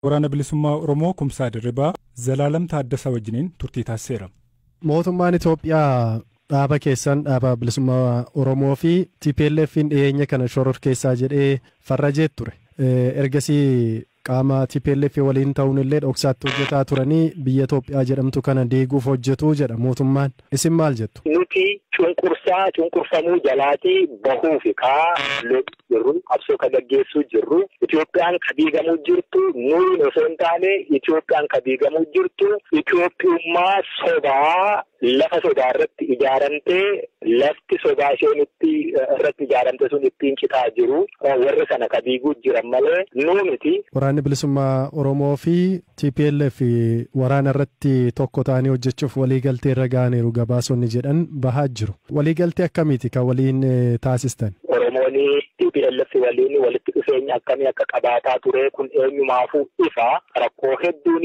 Waraana bilisummaa Oromoo Kumsaa Dirribaa Zalaalam Taaddasaa wajjiniin turtii taasiseera. Mootummaan Itoophiyaa dhaaba keessan dhaaba bilisummaa Oromoo fi TPLF'n dhiyeenya kana shororkeessaa jedhee farrajee ture. Ergasii qaama TPLF waliin ta'uun illee dhoksaatti hojjetaa turanii biyya Itoophiyaa jedhamtu kana deeguuf hojjetuu jedha mootummaan. Isin maal jettu? Nuti cunqursamuu jalaatii bahuu fi jirru qabsoo ka gaggeessuu jirru Itoophiyaan ka diigamuu jirtu nuyi osoo hin taane Itoophiyaan ka diigamuu jirtu Itoophiyummaa sobaa lafa sodaa irratti ijaaramtee lafti sodaa isheen irratti ijaaramte sun ittiin citaa jiru warra sana ka diiguu jiran malee nuu miti. Waraanni bilisummaa Oromoo fi TPLF waraana irratti tokko ta'anii hojjechuuf waliigaltee irra ga'aniiru gabaasonni jedhan bahaa jiru. Waliigaltee akkamiiti kan waliin taasistan? Oromooni TPLF waliin walitti dhufeenya akkamii akka qabaataa ture kun eenyumaafuu ifa rakkoo hedduun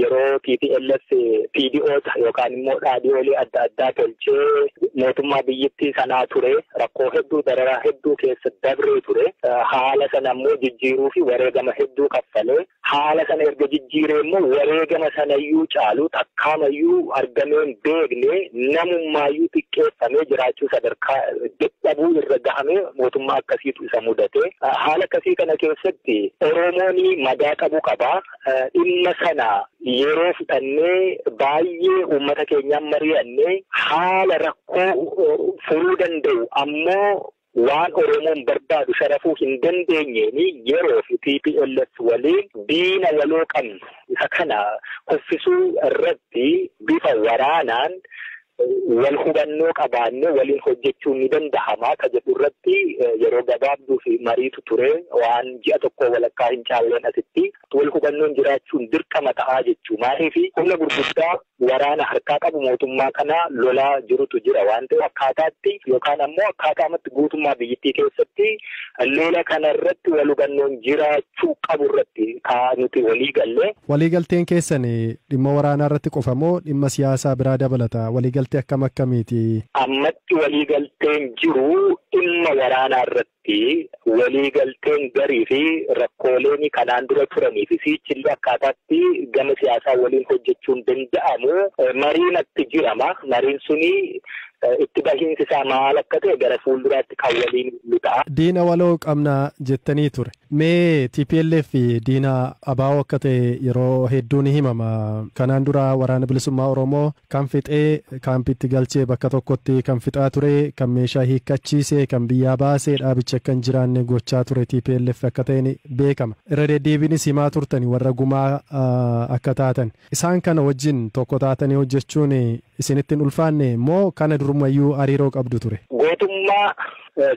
yeroo TPLF PDO'ta yookaan immoo dhaadhiyoolee adda addaa tolchee mootummaa biyyattii sanaa ture rakkoo hedduu dararaa hedduu keessa dabree ture haala sana immoo jijjiiruu fi wareegama hedduu kaffalee haala sana erga jijjiiree immoo wareegama sanayyuu caalu takkaamayyuu argameen beekne namummaayyuu xiqqeeffamee jiraachuu sadarkaa dadhabuu irra gahamee mootummaa akkasiitu isa mudate haala akkasii kana keessatti Oromooni madaa qabu qaba dhimma sana yeroo fudhannee baay'ee uummata keenyaan mari'annee haala rakkoo furuu danda'u ammoo waan Oromoon barbaadu sharafuu hin dandeenyeeni yeroo fi TPLF waliin diina waloo qabnu isa kana kuffisuu irratti bifa waraanaan wal hubannoo qabaannee waliin hojjechuun ni danda'ama ka jedhu irratti yeroo gabaabduu fi mariitu ture waan ji'a tokko walakkaa hin caalleen asitti wal hubannoon jiraachuun dirqama ta'aa jechuu maaliif humna gurguddaa waraana harkaa qabu mootummaa kana lolaa jirutu jira waan ta'eef akkaataatti yookaan ammoo akkaataamatti guutummaa biyyattii keessatti lola kana irratti wal hubannoon jiraachuu qabu irratti nuti walii galle. Waliigalteen keessan dhimma waraanaa irratti qofa moo dhimma siyaasaa biraa dabalata? Waliigaltee akkamiiti? Ammatti waliigalteen jiru dhimma waraanaa irratti waliigalteen garii fi rakkooleen kanaan dura turanii fi sichillee akkaataatti gama siyaasaa waliin hojjechuun danda'amu mariin itti jirama mariin suni itti bahiinsi isaa maal akka ta'e gara fuulduraatti kan waliin ta'a. Diina waloo qabna jettanii ture. Mee TPLF diina abaa'oo akka ta'e yeroo hedduu ni himama. Kanaan dura waraana bilisummaa Oromoo kan fixee kaampiitti galchee bakka tokkotti kan fixaa ture, kan meeshaa hiikkachiisee, kan biyyaa baasee dhaabicha akka hin jiraanne gochaa ture TPLF akka ta'een beekama. Irra deddeebiinis himaa turtani warra gumaa akka taatan. Isaan kana wajjin tokko taatanii hojjechuun isinitti hin ulfaanne moo kana durumayyuu hariiroo qabdu ture? Gootummaa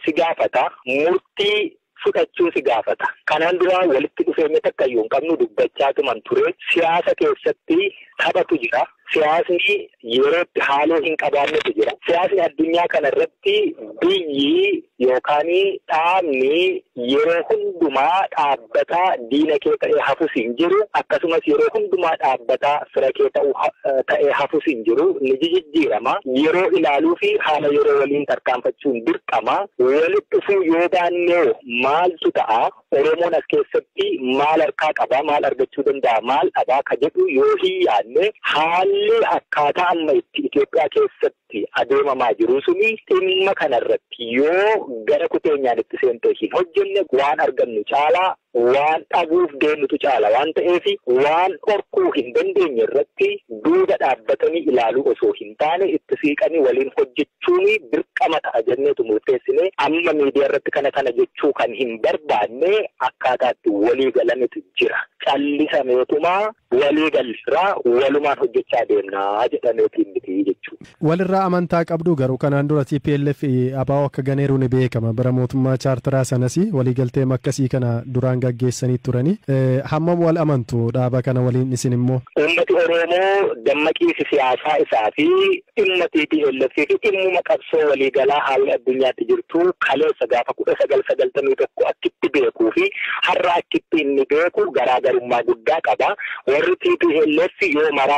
si gaafata murtii fudhachuu si gaafata. Kanaan dura walitti dhufeenya takka iyyuu hin qabnu dubbachaa tuman ture. Siyaasa keessatti taphatu jira. Siyaasni yerootti haaloo hin qabaannetu jira. Siyaasni addunyaa kana irratti biyyi yookaan dhaabni yeroo hundumaa dhaabbataa diina kee ta'ee hafus hin jiru. Akkasumas yeroo hundumaa dhaabbataa fira kee ta'ee hafus hin jiru. Ni jijjiirama. Yeroo ilaaluu fi haala yeroo waliin tarkaanfachuun dirqama. Walitti dhufuu yoo baannee maaltu ta'a? Oromoon as keessatti maal harkaa qaba? Maal argachuu danda'a? Maal dhabaa ka jedhu yoo hin yaadne haalli akkaataa amma itti Itoophiyaa keessatti adeemamaa jiru suni dhimma kanarratti yoo gara kuteenyaan itti seentee hin hojjenne waan argannu caalaa waan dhabuuf deemnutu caala waan ta'eef waan dhorkuu hin dandeenye irratti duuba dhaabbatanii ilaaluu osoo hin taane itti siiqanii waliin hojjechuun dirqama ta'a jenneetu murteessine amma miidiyaa irratti kana jechuu kan hin barbaanne akkaataatti walii galanitu jira. Callisameetumaa walii galirraa walumaan hojjechaa deemnaa jedhameetiin miti jechuudha. Walirraa amantaa qabdu garuu kanaan dura TPLF abaa'oo akka ganeeru ni beekama. Bara mootummaa chaartaraa sanas waliigaltee akkasii kana duraan gaggeessanii turanii hammam wal amantu dhaaba kana waliin isin immoo? Uummati Oromoo dammaqiinsi siyaasaa isaa fi dhimma TPLF fi dhimmuma qabsoo waliigalaa haalli addunyaatti jirtu kaleessa gaafa 1991 akkitti beekuu fi har'a akkitti inni beeku garaagarummaa guddaa qaba. Warri TPLF yoo maraa